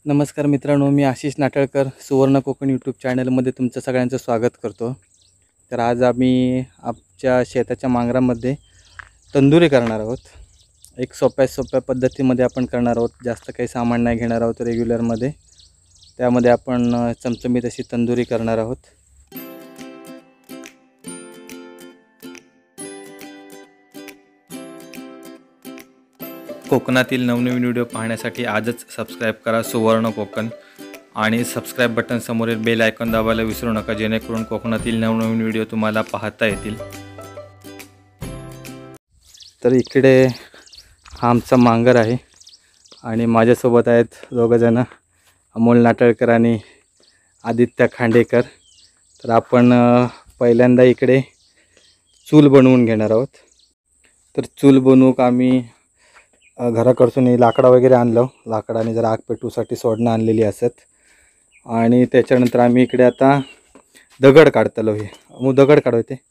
नमस्कार मित्रांनो, मी आशिष नाटळकर सुवर्ण कोकण यूट्यूब चॅनलमध्ये तुमचं सगळ्यांचं स्वागत करतो। तर आज आम्ही आमच्या शेताच्या मांगरामध्ये तंदुरी करणार आहोत। एक सोप्या पद्धतीमध्ये आपण करणार आहोत। जास्त काही सामान नाही घेणार आहोत रेग्युलरमध्ये। त्यामध्ये आपण चमचमीत अशी तंदुरी करणार आहोत। कोकणातील नवनवीन व्हिडिओ पाहण्यासाठी आजच सबस्क्राईब करा सुवर्ण कोकण आणि सबस्क्राईब बटन समोरील बेल आयकॉन दाबायला विसरू नका, जेणेकरून कोकणातील नवनवीन व्हिडिओ तुम्हाला पाहता येतील। तर इकडे हा आमचा मांगर आहे आणि माझ्यासोबत आहेत दोघंजण, अमोल नाटळकर आणि आदित्य खांडेकर। तर आपण पहिल्यांदा इकडे चूल बनवून घेणार आहोत। तर चूल बनवूक आम्ही घराकडसून लाकडं वगैरे आणलं, लाकडाने जरा आग पेटूसाठी सोडणं आणलेली असत। आणि त्याच्यानंतर आम्ही इकडे आता दगड काढतलो। हे मग दगड काढवते।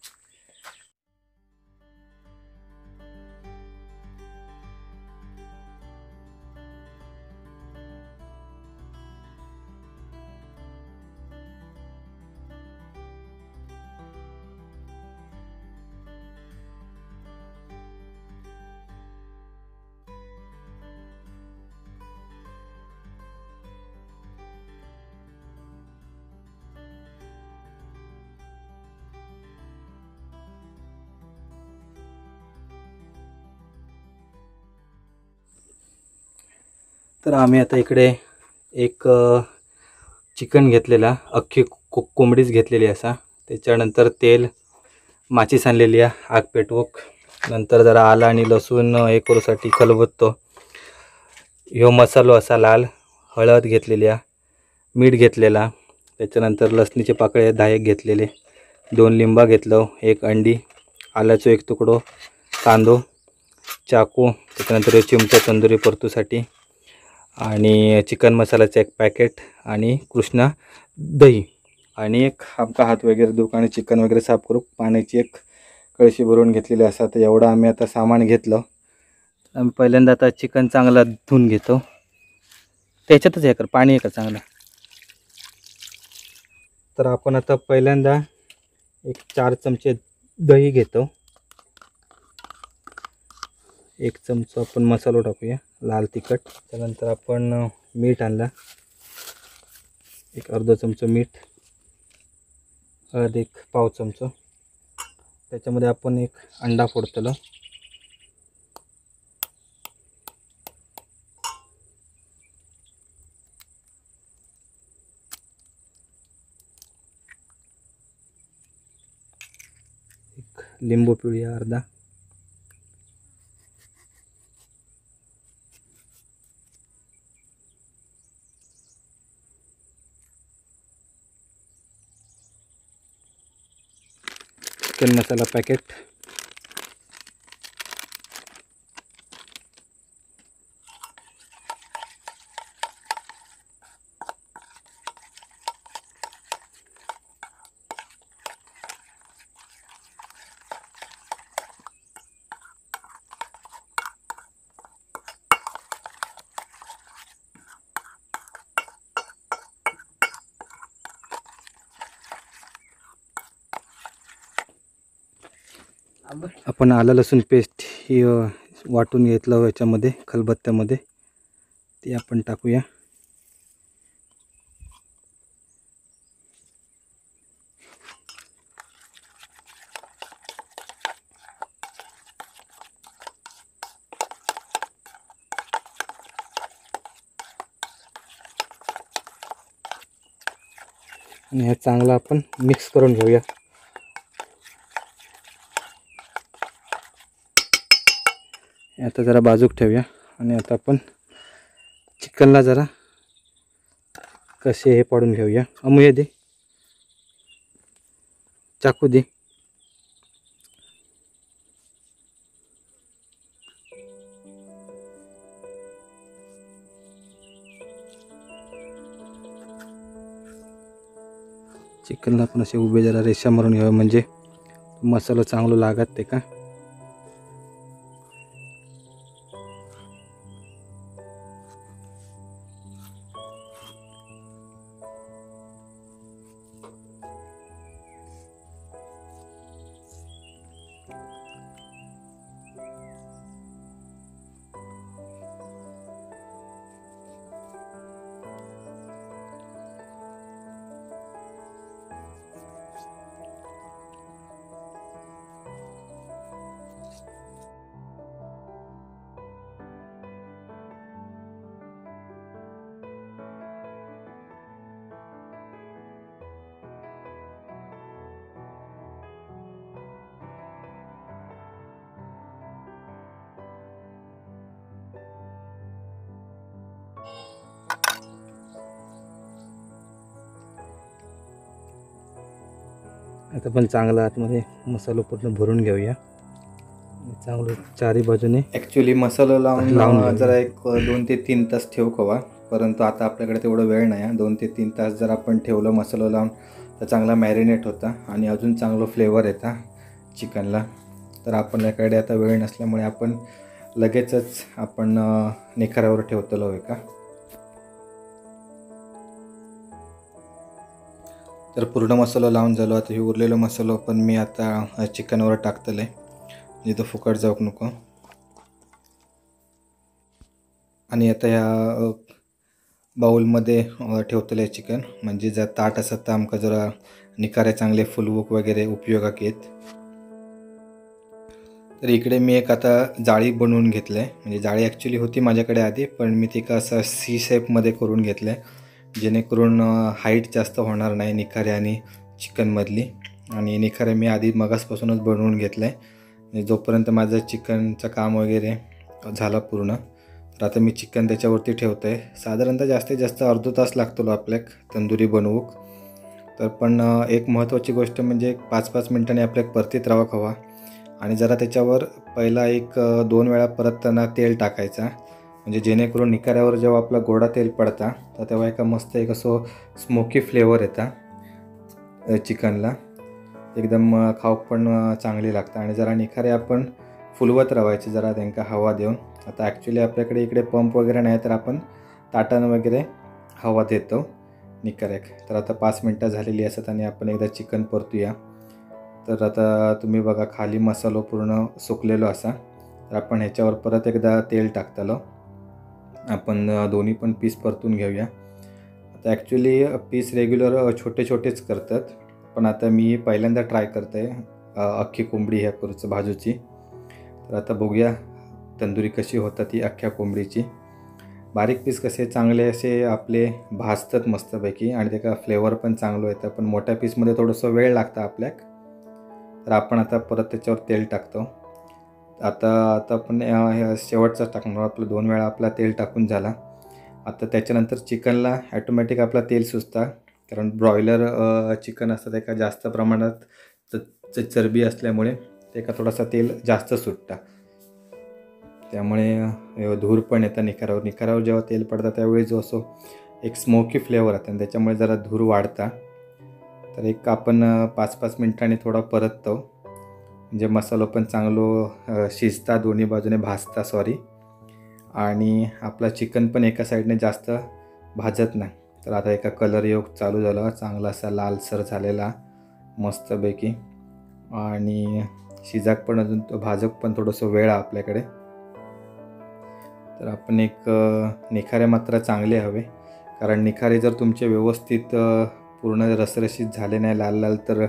तर आम्ही आता इकडे एक चिकन घेतलेला, अख्खी कोंबडीच घेतलेली असा। त्याच्यानंतर तेल, माचीस आणलेली आहे आग पेटवूक। नंतर जरा आलं आणि लसूण हे करूसाठी खलबत्तो। ह्यो मसालो असा लाल, हळद घेतलेली आहे, मीठ घेतलेला। त्याच्यानंतर लसणीचे पाकळे 10 एक घेतलेले, 2 लिंबा घेतलं, 1 अंडी, आल्याचं 1 तुकडो, कांदो, चाकू, त्याच्यानंतर चिमटा तंदुरी परतूसाठी आणि चिकन मसाल्याचं 1 पॅकेट आणि कृष्णा दही आणि एक आमका हात वगैरे धुक आणि चिकन वगैरे साफ करू पाण्याची 1 कळशी भरून घेतलेली असा। तर एवढं आम्ही आता सामान घेतलं। आम्ही पहिल्यांदा आता चिकन चांगला धुवून घेतो। त्याच्यातच हे कर पाणी आहे का चांगलं। तर आपण आता पहिल्यांदा 4 चमचे दही घेतो। 1 चमचा आपण मसाला टाकूया लाल तिखट। त्यानंतर आपण मीठ आणला, 1 अर्धा चमचा मीठ, हळद 1 पाव चमचा। त्याच्यामध्ये आपण 1 अंडा फोडतलो, लिंबू पिळी अर्धा, चिकन मसाला पॅकेट, आपण आलं लसूण पेस्ट ही वाटून घेतलं याच्यामध्ये खलबत्त्यामध्ये, ते आपण टाकूया। आणि हे चांगलं आपण मिक्स करून घेऊया। आता जरा बाजूक ठेवूया आणि आता आपण चिकनला जरा कसे हे पाडून घेऊया। अमुया दे, चाकू दे। चिकनला आपण असे उभे जरा रेषा मारून घ्यावे, म्हणजे मसाला चांगला लागत ते का। आता पण चांगला आतमध्ये मसाला पूर्ण भरून घेऊया. चांगलं चारी बाजूने ॲक्च्युली मसाला लावून लावून घेऊया. जरा एक 2 ते 3 तास ठेव कवा, परंतु आता आपल्याकडे तेवढं वेळ नाही. 2 ते 3 तास जर आपण ठेवलं मसाला लावून तर चांगला मॅरिनेट होता आणि अजून चांगलं फ्लेवर येता चिकनला. तर आपल्याकडे आता वेळ नसल्यामुळे आपण लगेचच आपण निखाऱ्यावर ठेवतलो आहे का. तर पूर्ण मसाला लावून झालो. आता हे उरलेलं मसाला पण मी आता चिकनवर टाकतलं आहे, म्हणजे तो फुकट जाऊक नको. आणि आता ह्या बाउलमध्ये ठेवतलं आहे चिकन, म्हणजे जर ताट असत तर आमका जरा निखारे चांगले फुलवूक वगैरे उपयोगाक येत. तर इकडे मी एक आता जाळी बनवून घेतलं आहे. म्हणजे जाळी ॲक्च्युली होती माझ्याकडे आधी, पण मी ती का असं सी शेपमध्ये करून घेतलं आहे, जेणेकरून हाईट जास्त होणार नाही निखारे आणि चिकनमधली. आणि निखारे मी आधी मगासपासूनच बनवून घेतलं आहे, जोपर्यंत माझं चिकनचं काम वगैरे झालं पूर्ण. तर आता मी चिकन त्याच्यावरती ठेवतो आहे. साधारणतः जास्तीत जास्त अर्धा तास लागतो आपल्याक तंदुरी बनवूक. तर पण एक महत्त्वाची गोष्ट म्हणजे 5-5 मिनिटांनी आपल्याक परतीत राहावा हवा. आणि जरा त्याच्यावर पहिला 1-2 वेळा परतताना तेल टाकायचा, म्हणजे जेणेकरून निखाऱ्यावर जेव्हा आपला गोडा तेल पडता तर तेव्हा एक मस्त एक असं स्मोकी फ्लेवर येता चिकनला, एकदम खाऊक पण चांगली लागतं. आणि जरा निखारे आपण फुलवत राहायचे जरा त्यांना हवा देऊन. आता ॲक्च्युली आपल्याकडे इकडे पंप वगैरे नाही, तर आपण ताटानं वगैरे हवा देतो निखाऱ्याक. तर आता 5 मिनटं झालेली असतात आणि आपण एकदा चिकन परतूया. तर आता तुम्ही बघा खाली मसाला पूर्ण सुकलेलो असा. तर आपण ह्याच्यावर परत एकदा तेल टाकतलो. आपण दोन्ही पण पीस परतून घेऊया. आता ॲक्च्युली पीस रेग्युलर छोटे छोटेच करतात, पण आता मी पहिल्यांदा ट्राय करतो आहे अख्खी कोंबडी ह्या करूचं भाजूची. तर आता बघूया तंदुरी कशी होता ती अख्ख्या कोंबडीची. बारीक पीस कसे चांगले असे आपले भाजतात मस्तपैकी आणि त्याचा फ्लेवर पण चांगलं येतं, पण मोठ्या पीसमध्ये थोडंसं वेळ लागतं आपल्याक. तर आपण आता परत त्याच्यावर तेल टाकतो. आता आपण शेवटचा टाकणार. आपलं 2 वेळा आपला तेल टाकून झाला. आता त्याच्यानंतर चिकनला ॲटोमॅटिक आपला तेल सुचता, कारण ब्रॉयलर चिकन असतं ते का जास्त प्रमाणात चरबी असल्यामुळे ते का थोडासा तेल जास्त सुटतं, त्यामुळे धूर पण येतं निखाऱ्यावर जेव्हा तेल पडतं त्यावेळी जो असो एक स्मोकी फ्लेवर येतं आणि त्याच्यामुळे जरा धूर वाढता. तर एक आपण 5-5 मिनिटांनी थोडा परततो, म्हणजे मसाला पण चांगलं शिजता, दोन्ही बाजूने भाजता आणि आपला चिकन पण एका साईडने जास्त भाजत नाही. तर आता एका कलर योग चालू झाला, चांगला असा लालसर झालेला मस्तपैकी. आणि शिजाक पण अजून तो भाजक पण थोडंसं वेळ आहे आपल्याकडे. तर आपण एक निखारे मात्र चांगले हवे, कारण निखारे जर तुमचे व्यवस्थित पूर्ण रसरशीत झाले नाही लाल लाल तर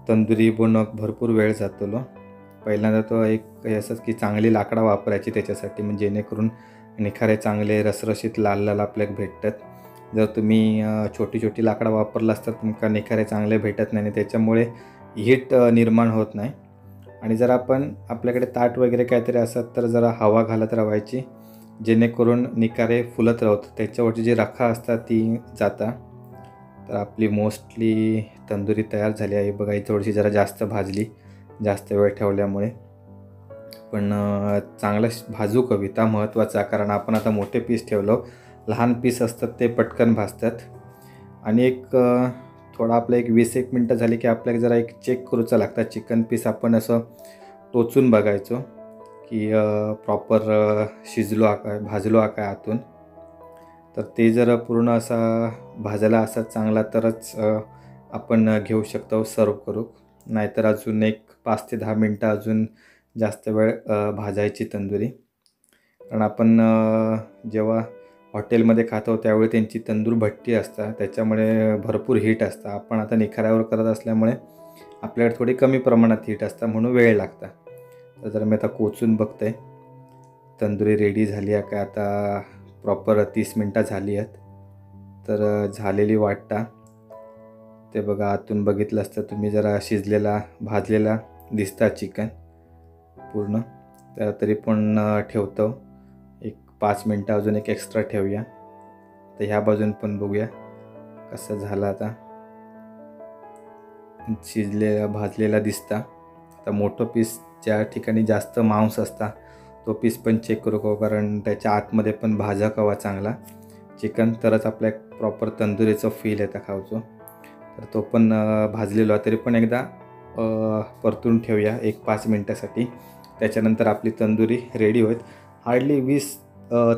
तंदुरी बनवून भरपूर वेळ जातो. पहिल्यांदा तो एक असंच की चांगली लाकडं वापरायची त्याच्यासाठी, म्हणजे जेणेकरून निखारे चांगले रसरशीत लाल लाल आपल्याला भेटतात. जर तुम्ही छोटी छोटी लाकडं वापरला असतात तुमका निखारे चांगले भेटत नाही आणि त्याच्यामुळे हीट निर्माण होत नाही. आणि जर आपण आपल्याकडे ताट वगैरे काहीतरी असतात तर जरा हवा घालत राहायची, जेणेकरून निखारे फुलत राहतात, त्याच्यावरची जी रखा असतात ती जाता. तर आपली मोस्टली तंदुरी तयार झाली आहे बघा. ही थोडीशी जरा जास्त भाजली जास्त वेळ ठेवल्यामुळे, पण चांगलं भाजू कविता महत्त्वाचा, कारण आपण आता मोठे पीस ठेवलो, लहान पीस असतात ते पटकन भाजतात. आणि एक थोडा आपलं 20-1 मिनटं झाली की आपल्याला जरा एक चेक करूचा लागतं चिकन पीस. आपण असं टोचून बघायचो की प्रॉपर शिजलो हा काय, भाजलो हा काय आतून. तर ते जर पूर्ण असा भाजला असा चांगला तरच आपण घेऊ शकतो सर्व करू, नाहीतर अजून एक 5 ते 10 मिनटं अजून जास्त वेळ भाजायची तंदुरी. कारण आपण जेव्हा हॉटेलमध्ये खातो त्यावेळी त्यांची तंदूर भट्टी असतात, त्याच्यामुळे भरपूर हीट असतं. आपण आता निखाऱ्यावर करत असल्यामुळे आपल्याकडे थोडी कमी प्रमाणात हीट असतं, म्हणून वेळ लागतं. तर जर मी आता कोचून बघते तंदुरी रेडी झाली आहे का. आता प्रॉपर 30 मिनटं झाली आहेत, तर झालेली वाटता. ते बघा आतून बघितलं असतं तुम्ही जरा शिजलेला भाजलेला दिसता चिकन पूर्ण. तर तरी पण ठेवतो एक 5 मिनटं अजून एक एक्स्ट्रा ठेवूया. तर ह्या बाजून पण बघूया कसं झालं आता. भाजलेला दिसता. आता मोठं पीस ज्या ठिकाणी जास्त मांस असता तो पीस पण चेक करू, कारण त्याच्या आतमध्ये पण भाजा कवा चांगला चिकन, तरच आपल्या एक प्रॉपर तंदुरीचं फील येतं खावचं. तर तो पण भाजलेला तरी पण एकदा परतून ठेवूया 1-5 मिनटासाठी. त्याच्यानंतर आपली तंदुरी रेडी होईल. हार्डली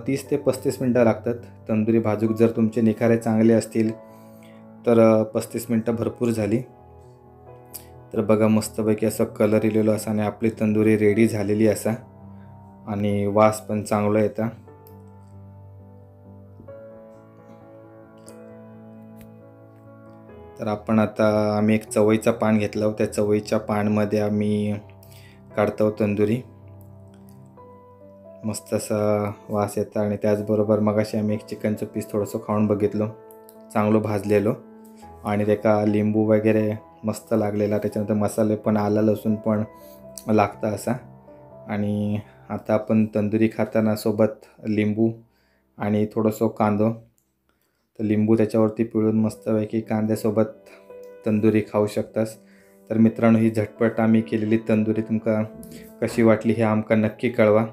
30 ते 35 मिनटं लागतात तंदुरी भाजूक. जर तुमचे निखारे चांगले असतील तर 35 मिनटं भरपूर झाली. तर बघा मस्तपैकी असं कलर इलेलो असा आणि आपली तंदुरी रेडी झालेली असा आणि वास पण चांगला येता. तर आपण आता आम्ही एक चवईचा पान घेतला, त्या चवईच्या पानमध्ये आम्ही काढतो तंदुरी. मस्त असा वास येता आणि त्याचबरोबर मगाशी आम्ही एक चिकनचं पीस थोडंसं खाऊन बघितलं, चांगलं भाजलेलं आणि त्याका लिंबू वगैरे मस्त लागलेला. त्याच्यानंतर मसाले पण, आलं लसूण पण लागता असा. आणि आता आपण तंदुरी खाताना सोबत लिंबू आणि थोडंसं कांदो, तर लिंबू त्याच्यावरती पिळून मस्तपैकी कांद्यासोबत तंदुरी खाऊ शकतास. तर मित्रांनो, ही झटपट आम्ही केलेली तंदुरी तुमका कशी वाटली हे आमका नक्की कळवा.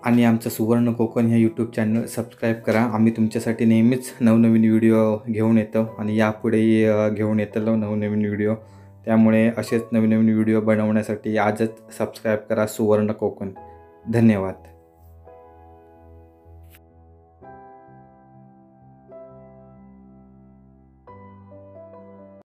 आणि आमचं सुवर्ण कोकण ह्या यूट्यूब चॅनल सबस्क्राईब करा. आम्ही तुमच्यासाठी नेहमीच नवनवीन व्हिडिओ घेऊन येतो आणि यापुढेही घेऊन येतो नवनवीन व्हिडिओ. त्यामुळे असेच नवीन नवीन व्हिडिओ बनवण्यासाठी आजच सबस्क्राईब करा सुवर्ण कोकण. धन्यवाद.